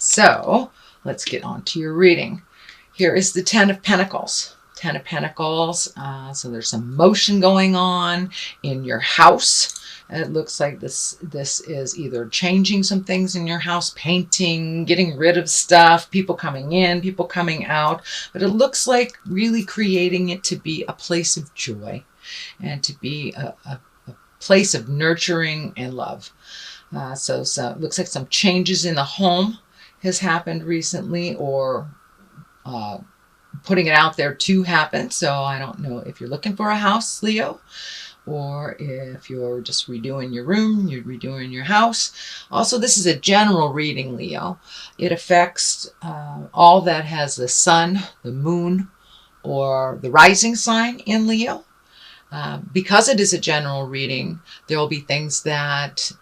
So let's get on to your reading. Here is the Ten of Pentacles. Ten of Pentacles. So there's some motion going on in your house. It looks like this is either changing some things in your house, painting, getting rid of stuff, people coming in, people coming out. But it looks like really creating it to be a place of joy and to be a place of nurturing and love. So it looks like some changes in the home has happened recently, or putting it out there to happen. So I don't know if you're looking for a house, Leo, or if you're just redoing your room, you're redoing your house. Also, this is a general reading, Leo. It affects all that has the sun, the moon, or the rising sign in Leo. Because it is a general reading, there will be things that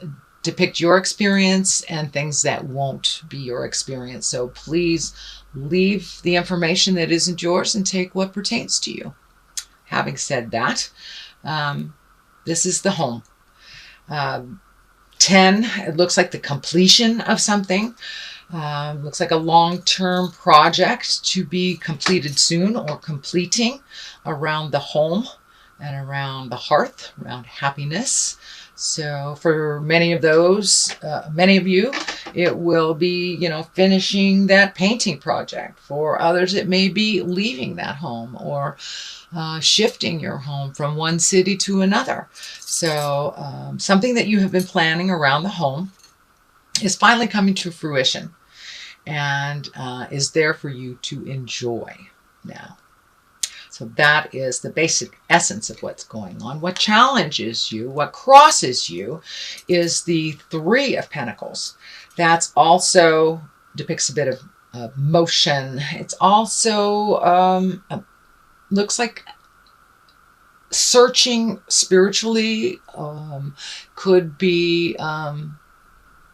depict your experience and things that won't be your experience. So please leave the information that isn't yours and take what pertains to you. Having said that, this is the home. 10, it looks like the completion of something. Looks like a long-term project to be completed soon, or completing around the home and around the hearth, around happiness. So for many of you, it will be, finishing that painting project. For others, it may be leaving that home, or shifting your home from one city to another. So something that you have been planning around the home is finally coming to fruition and is there for you to enjoy now. So that is the basic essence of what's going on. What challenges you, what crosses you, is the Three of Pentacles. That's also depicts a bit of motion. It's also looks like searching spiritually. Could be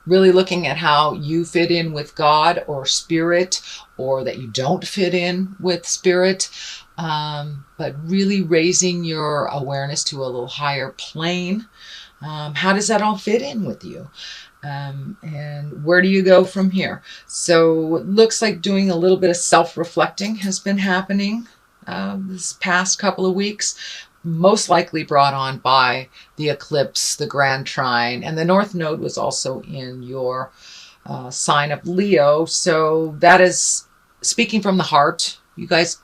really looking at how you fit in with God or spirit, or that you don't fit in with spirit. But really raising your awareness to a little higher plane. How does that all fit in with you? And where do you go from here? So it looks like doing a little bit of self-reflecting has been happening this past couple of weeks, most likely brought on by the eclipse, the Grand Trine, and the North Node was also in your sign of Leo. So that is speaking from the heart. You guys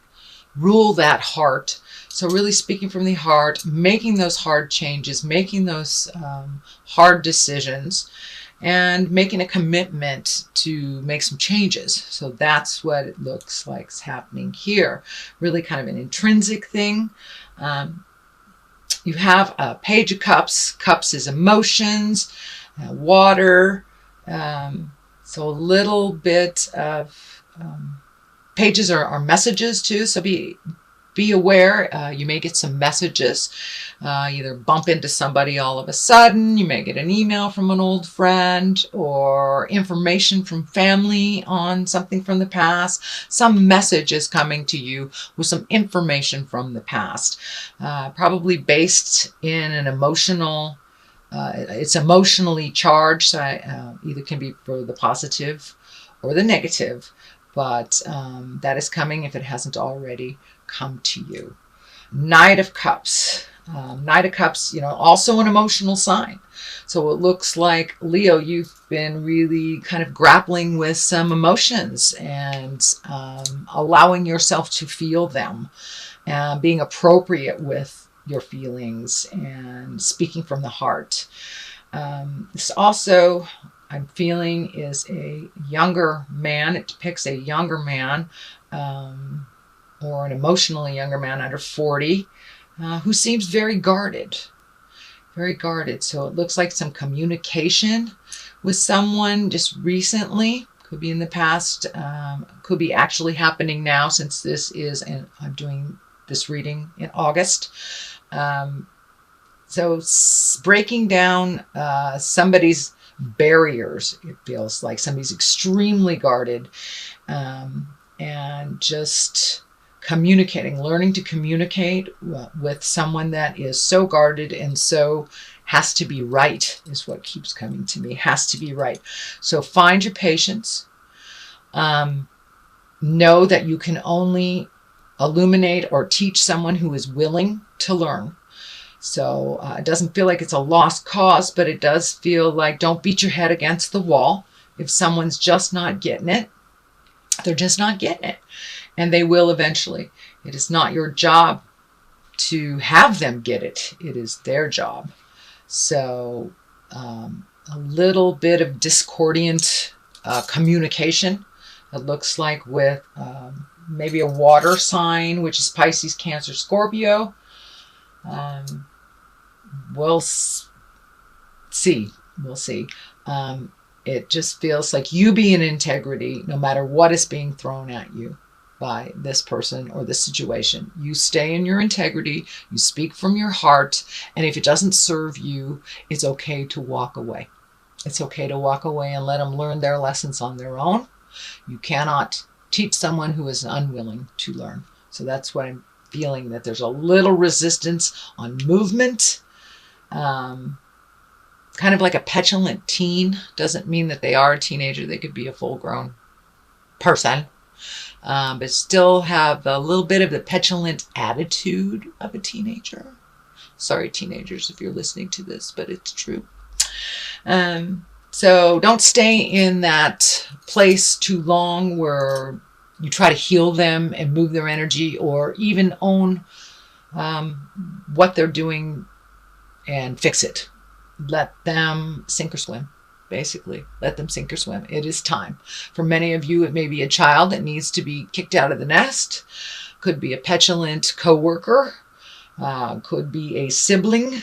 rule that heart. So really speaking from the heart, making those hard changes, making those hard decisions, and making a commitment to make some changes. So that's what it looks like is happening here. Really kind of an intrinsic thing. You have a Page of Cups. Cups is emotions, water. So a little bit of pages are messages too. So be aware. You may get some messages. Either bump into somebody all of a sudden. You may get an email from an old friend, or information from family on something from the past. Some message is coming to you with some information from the past. Probably based in an emotional, it's emotionally charged. So either can be for the positive or the negative. But that is coming if it hasn't already come to you. Knight of Cups. Knight of Cups, also an emotional sign. So it looks like, Leo, you've been really kind of grappling with some emotions and allowing yourself to feel them, being appropriate with your feelings and speaking from the heart. This also, I'm feeling, is a younger man. It depicts a younger man, or an emotionally younger man under 40, who seems very guarded. Very guarded. So it looks like some communication with someone just recently. Could be in the past. Could be actually happening now, since this is, and I'm doing this reading in August. So breaking down somebody's barriers. It feels like somebody's extremely guarded, and just communicating, learning to communicate with someone that is so guarded and so has to be right, is what keeps coming to me. Has to be right. So find your patience. Know that you can only illuminate or teach someone who is willing to learn. So it doesn't feel like it's a lost cause, but it does feel like don't beat your head against the wall. If someone's just not getting it, they're just not getting it. And they will eventually. It is not your job to have them get it. It is their job. So a little bit of discordant communication. It looks like with maybe a water sign, which is Pisces, Cancer, Scorpio. We'll see. We'll see. It just feels like you be in integrity no matter what is being thrown at you by this person or this situation. You stay in your integrity. You speak from your heart. And if it doesn't serve you, it's okay to walk away. It's okay to walk away and let them learn their lessons on their own. You cannot teach someone who is unwilling to learn. So that's what I'm feeling, that there's a little resistance on movement. Kind of like a petulant teen. Doesn't mean that they are a teenager. They could be a full-grown person. But still have a little bit of the petulant attitude of a teenager. Sorry, teenagers, if you're listening to this, but it's true. So don't stay in that place too long where you try to heal them and move their energy, or even own what they're doing and fix it. Let them sink or swim, basically. Let them sink or swim. It is time. For many of you, it may be a child that needs to be kicked out of the nest. Could be a petulant coworker. Could be a sibling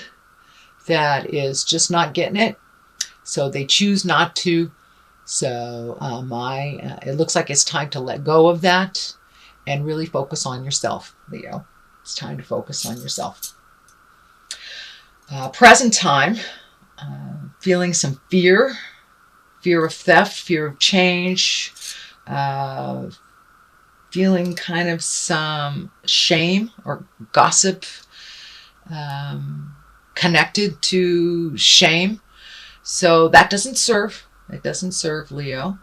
that is just not getting it. So they choose not to. So it looks like it's time to let go of that and really focus on yourself, Leo. It's time to focus on yourself. Present time, feeling some fear of theft, fear of change, feeling kind of some shame or gossip connected to shame. So that doesn't serve. It doesn't serve, Leo.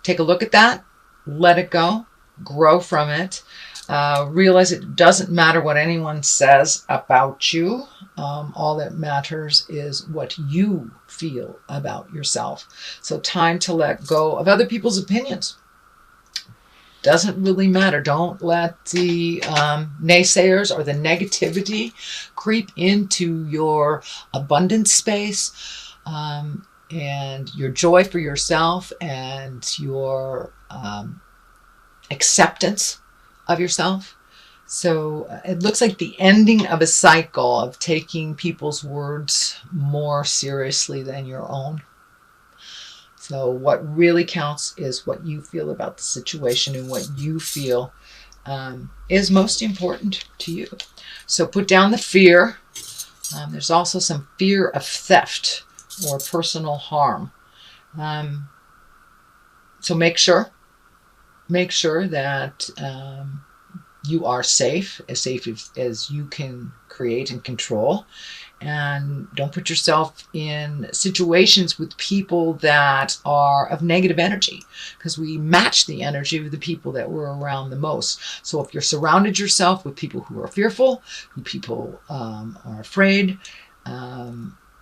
Take a look at that. Let it go. Grow from it. Realize it doesn't matter what anyone says about you. All that matters is what you feel about yourself. So time to let go of other people's opinions. Doesn't really matter. Don't let the naysayers or the negativity creep into your abundance space and your joy for yourself and your acceptance of yourself. So it looks like the ending of a cycle of taking people's words more seriously than your own. So what really counts is what you feel about the situation, and what you feel is most important to you. So put down the fear. There's also some fear of theft or personal harm. So make sure that you are safe as you can create and control. And don't put yourself in situations with people that are of negative energy, because we match the energy of the people that we're around the most. So if you're surrounded yourself with people who are fearful, who people are afraid,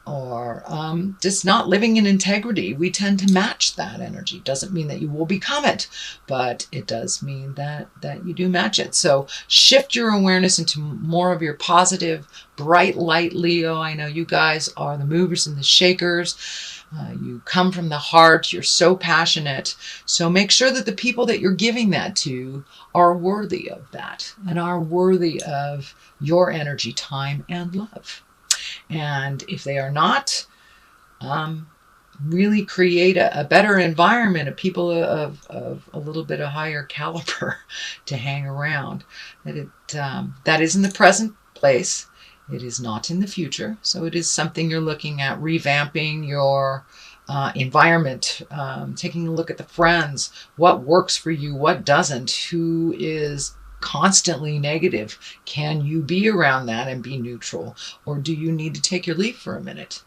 or just not living in integrity, we tend to match that energy. Doesn't mean that you will become it, but it does mean that you do match it. So shift your awareness into more of your positive, bright light, Leo. I know you guys are the movers and the shakers. You come from the heart. You're so passionate. So make sure that the people that you're giving that to are worthy of that and are worthy of your energy, time, and love. And if they are not, really create a better environment of people of a little bit of higher caliber to hang around. That is in the present place. It is not in the future. So it is something you're looking at, revamping your environment, taking a look at the friends, what works for you, what doesn't, who is constantly negative. Can you be around that and be neutral? Or do you need to take your leave for a minute?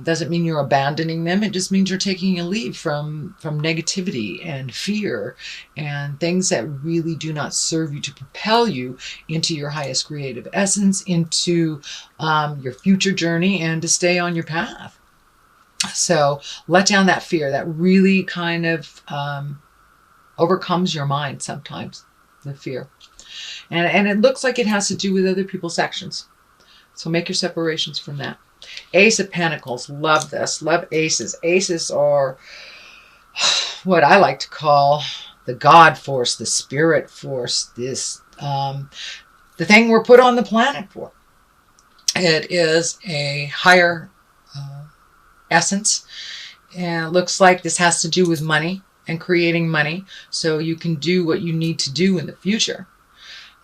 Doesn't mean you're abandoning them. It just means you're taking a leave from negativity and fear and things that really do not serve you to propel you into your highest creative essence, into your future journey, and to stay on your path. So let down that fear that really kind of overcomes your mind sometimes, the fear. And it looks like it has to do with other people's actions. So make your separations from that. Ace of Pentacles. Love this. Love aces. Aces are what I like to call the God force, the spirit force, this the thing we're put on the planet for. It is a higher essence. And it looks like this has to do with money and creating money so you can do what you need to do in the future.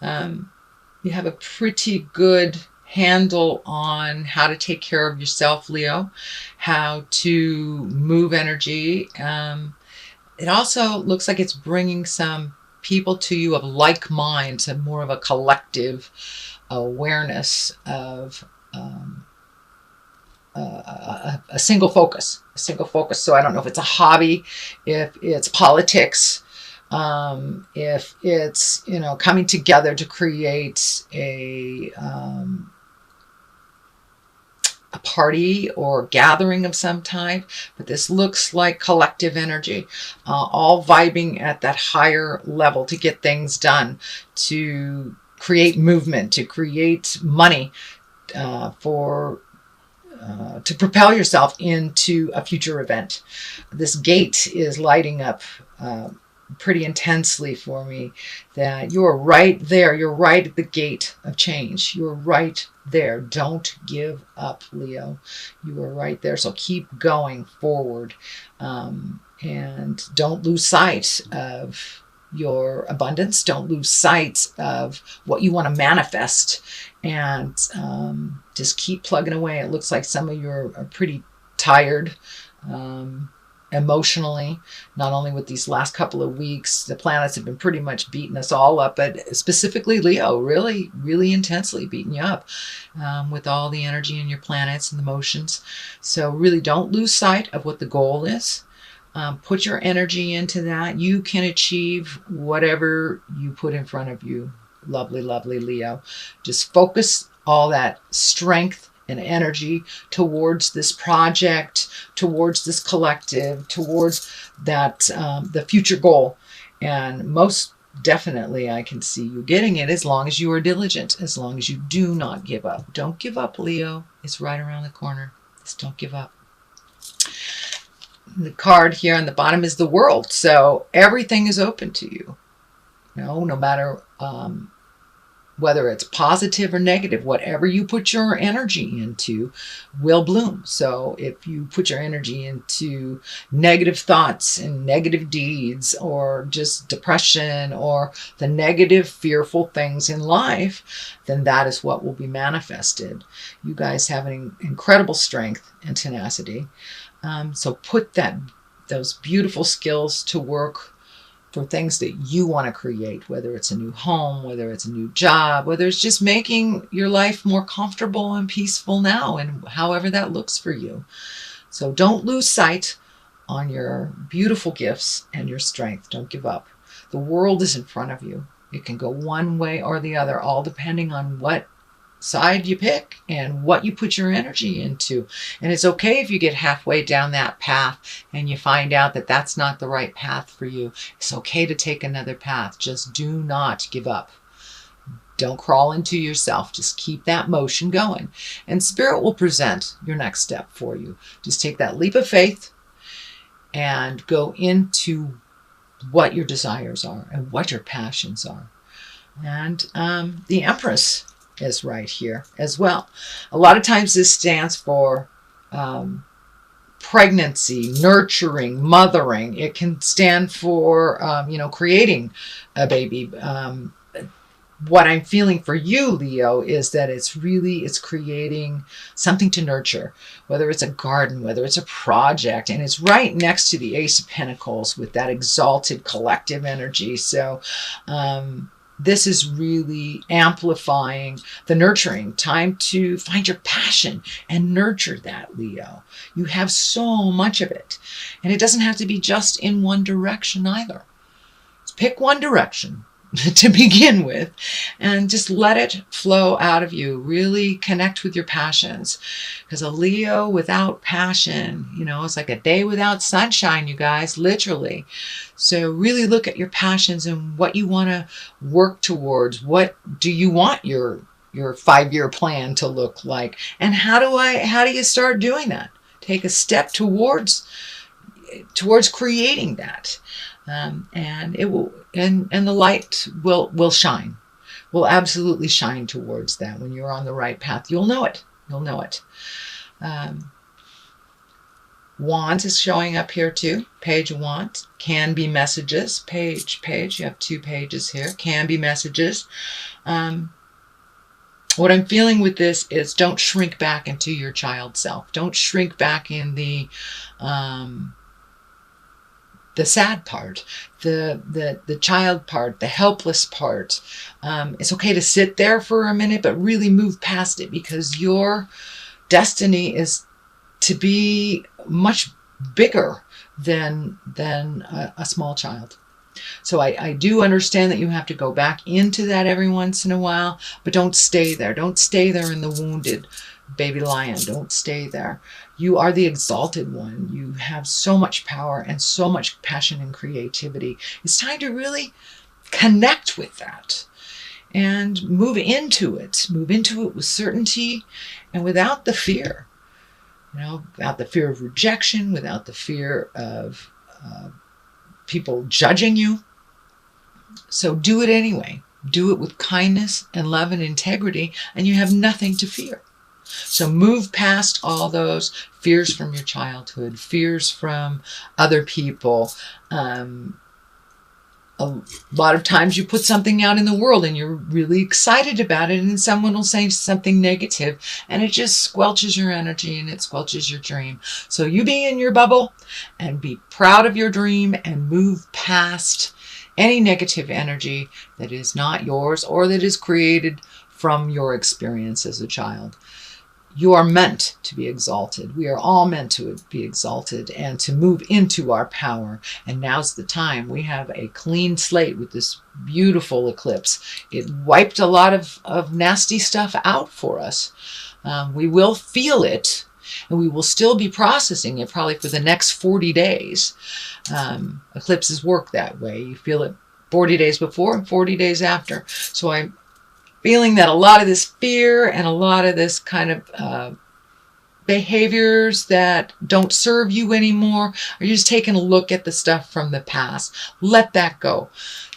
You have a pretty good handle on how to take care of yourself, Leo, how to move energy. It also looks like it's bringing some people to you of like minds and more of a collective awareness of a single focus. So I don't know if it's a hobby, if it's politics, if it's, coming together to create a party or gathering of some type, but this looks like collective energy, all vibing at that higher level to get things done, to create movement, to create money, to propel yourself into a future event. This gate is lighting up pretty intensely for me, that you're right there. You're right at the gate of change. You're right there. Don't give up, Leo. You are right there. So keep going forward, and don't lose sight of your abundance. Don't lose sight of what you want to manifest, and just keep plugging away. It looks like some of you are pretty tired emotionally, not only with these last couple of weeks. The planets have been pretty much beating us all up, but specifically Leo, really, really intensely beating you up with all the energy in your planets and the motions. So really don't lose sight of what the goal is. Put your energy into that. You can achieve whatever you put in front of you. Lovely, lovely Leo. Just focus all that strength and energy towards this project, towards this collective, towards that the future goal. And most definitely I can see you getting it as long as you are diligent, as long as you do not give up. Don't give up, Leo. It's right around the corner. Just don't give up. The card here on the bottom is the world. So everything is open to you. No matter whether it's positive or negative, whatever you put your energy into will bloom. So if you put your energy into negative thoughts and negative deeds, or just depression, or the negative, fearful things in life, then that is what will be manifested. You guys have an incredible strength and tenacity. So put those beautiful skills to work for things that you want to create, whether it's a new home, whether it's a new job, whether it's just making your life more comfortable and peaceful now, and however that looks for you. So don't lose sight on your beautiful gifts and your strength. Don't give up. The world is in front of you. It can go one way or the other, all depending on what side you pick and what you put your energy into. And it's okay if you get halfway down that path and you find out that that's not the right path for you. It's okay to take another path. Just do not give up. Don't crawl into yourself. Just keep that motion going. And Spirit will present your next step for you. Just take that leap of faith and go into what your desires are and what your passions are. And the Empress is right here as well. A lot of times this stands for pregnancy, nurturing, mothering. It can stand for, creating a baby. What I'm feeling for you, Leo, is that it's creating something to nurture, whether it's a garden, whether it's a project, and it's right next to the Ace of Pentacles with that exalted collective energy. So, this is really amplifying the nurturing. Time to find your passion and nurture that, Leo. You have so much of it. And it doesn't have to be just in one direction either. Just pick one direction to begin with and just let it flow out of you. Really connect with your passions, because a Leo without passion, it's like a day without sunshine, you guys, literally. So really look at your passions and what you want to work towards. What do you want your 5-year plan to look like, and how do you start doing that? Take a step towards creating that. And it will, and the light will shine, will absolutely shine towards that. When you're on the right path, you'll know it. Wands is showing up here too. Page of Wands. Can be messages. Page. You have 2 pages here. Can be messages. What I'm feeling with this is, don't shrink back into your child self. Don't shrink back in the sad part, the child part, the helpless part. It's okay to sit there for a minute, but really move past it, because your destiny is to be much bigger than a small child. So I do understand that you have to go back into that every once in a while, but don't stay there. Don't stay there in the wounded baby lion. Don't stay there. You are the exalted one. You have so much power and so much passion and creativity. It's time to really connect with that and move into it. Move into it with certainty and without the fear. Without the fear of rejection, without the fear of people judging you. So do it anyway. Do it with kindness and love and integrity, and you have nothing to fear. So move past all those fears from your childhood, fears from other people. A lot of times you put something out in the world and you're really excited about it, and someone will say something negative, and it just squelches your energy and it squelches your dream. So you be in your bubble and be proud of your dream and move past any negative energy that is not yours or that is created from your experience as a child. You are meant to be exalted. We are all meant to be exalted and to move into our power. And now's the time. We have a clean slate with this beautiful eclipse. It wiped a lot of nasty stuff out for us. We will feel it, and we will still be processing it probably for the next 40 days. Eclipses work that way. You feel it 40 days before and 40 days after. So I'm feeling that a lot of this fear and a lot of this kind of behaviors that don't serve you anymore, or you're just taking a look at the stuff from the past. Let that go.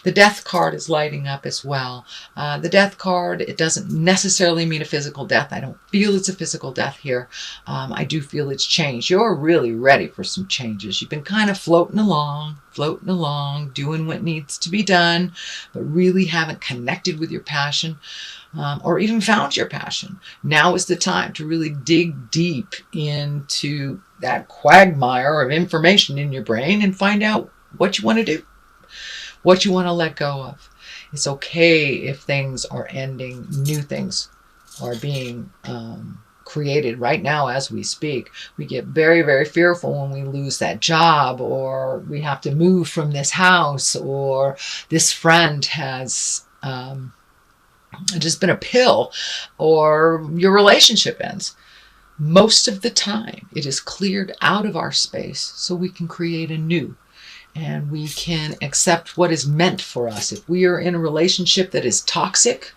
The death card is lighting up as well. The death card, it doesn't necessarily mean a physical death. I don't feel it's a physical death here. I do feel it's change. You're really ready for some changes. You've been kind of floating along, doing what needs to be done, but really haven't connected with your passion. Or even found your passion. Now is the time to really dig deep into that quagmire of information in your brain and find out what you want to do, what you want to let go of. It's okay if things are ending, new things are being created right now as we speak. We get very, very fearful when we lose that job, or we have to move from this house, or this friend has just been a pill, or your relationship ends. Most of the time, it is cleared out of our space so we can create a new, and we can accept what is meant for us. If we are in a relationship that is toxic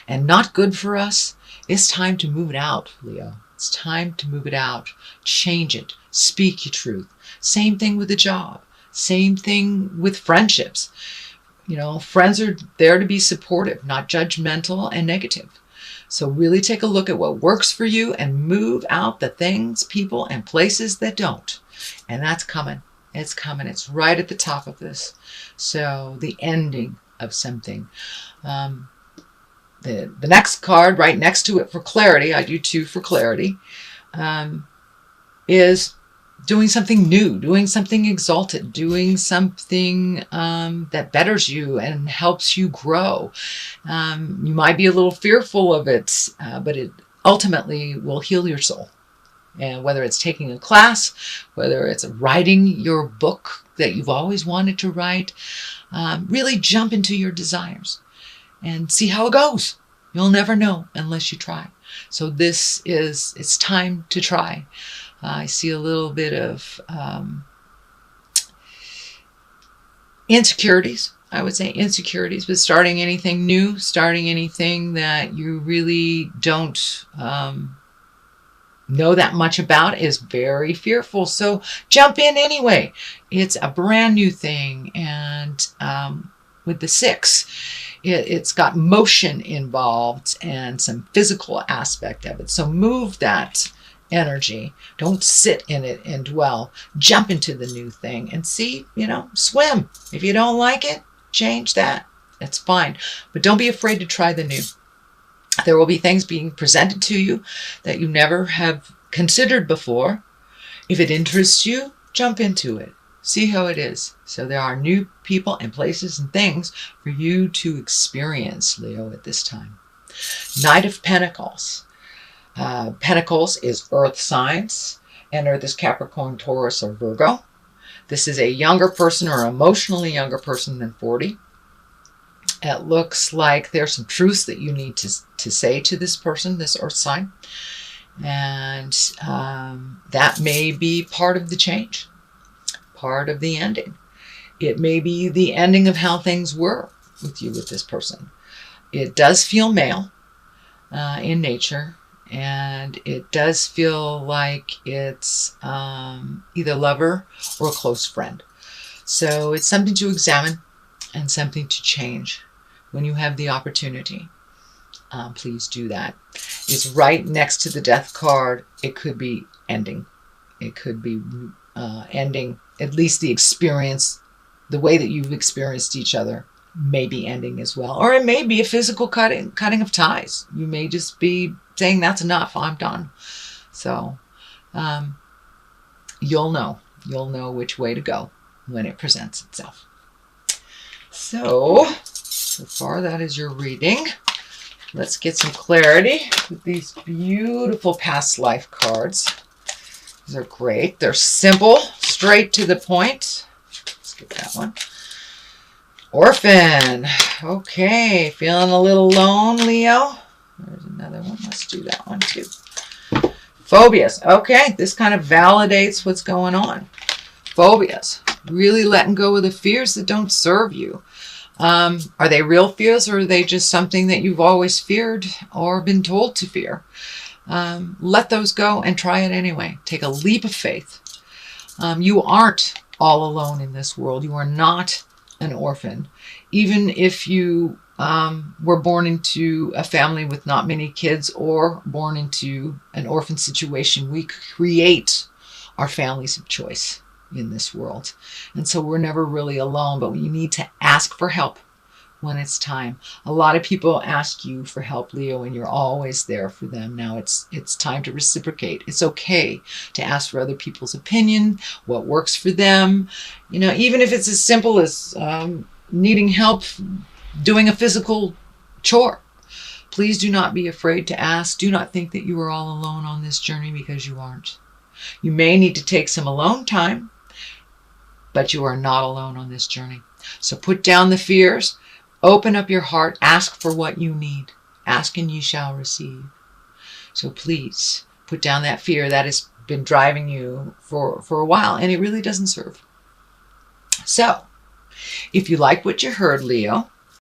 and not good for us, it's time to move it out, Leo. It's time to move it out. Change it. Speak your truth. Same thing with a job. Same thing with friendships. Friends are there to be supportive, not judgmental and negative. So really take a look at what works for you and move out the things, people, and places that don't. And that's coming. It's coming. It's right at the top of this. So the ending of something. The next card right next to it for clarity, I do too for clarity, is doing something new, doing something exalted, doing something that betters you and helps you grow. You might be a little fearful of it, but it ultimately will heal your soul. And whether it's taking a class, whether it's writing your book that you've always wanted to write, really jump into your desires and see how it goes. You'll never know unless you try. So it's time to try. I see a little bit of insecurities. I would say insecurities with starting anything new, starting anything that you really don't know that much about is very fearful. So jump in anyway. It's a brand new thing. And with the 6, it's got motion involved and some physical aspect of it. So move that energy. Don't sit in it and dwell. Jump into the new thing and see, swim. If you don't like it, change that. That's fine. But don't be afraid to try the new. There will be things being presented to you that you never have considered before. If it interests you, jump into it. See how it is. So there are new people and places and things for you to experience, Leo, at this time. Knight of Pentacles. Pentacles is earth signs, and earth is Capricorn, Taurus, or Virgo. This is a younger person or emotionally younger person than 40. It looks like there's some truths that you need to say to this person, this earth sign. And that may be part of the change, part of the ending. It may be the ending of how things were with you, with this person. It does feel male in nature. And it does feel like it's either lover or a close friend. So it's something to examine and something to change when you have the opportunity. Please do that. It's right next to the death card. It could be ending. It could be ending, at least the experience, the way that you've experienced each other may be ending as well. Or it may be a physical cutting of ties. You may just be saying, that's enough, I'm done. So you'll know which way to go when it presents itself. So far that is your reading. Let's get some clarity with these beautiful past life cards. These are great. They're simple, straight to the point. Let's get that one. Orphan. Okay, feeling a little alone, Leo? There's another one. Let's do that one too. Phobias. Okay, this kind of validates what's going on. Phobias. Really letting go of the fears that don't serve you. Are they real fears, or are they just something that you've always feared or been told to fear? Let those go and try it anyway. Take a leap of faith. You aren't all alone in this world. You are not an orphan. Even if you were born into a family with not many kids or born into an orphan situation, we create our families of choice in this world. And so we're never really alone, but you need to ask for help when it's time. A lot of people ask you for help, Leo, and you're always there for them. Now it's time to reciprocate. It's okay to ask for other people's opinion, what works for them. Even if it's as simple as needing help doing a physical chore. Please do not be afraid to ask. Do not think that you are all alone on this journey, because you aren't. You may need to take some alone time, but you are not alone on this journey. So put down the fears, open up your heart, ask for what you need. Ask and you shall receive. So please put down that fear that has been driving you for a while, and it really doesn't serve. So if you like what you heard, Leo,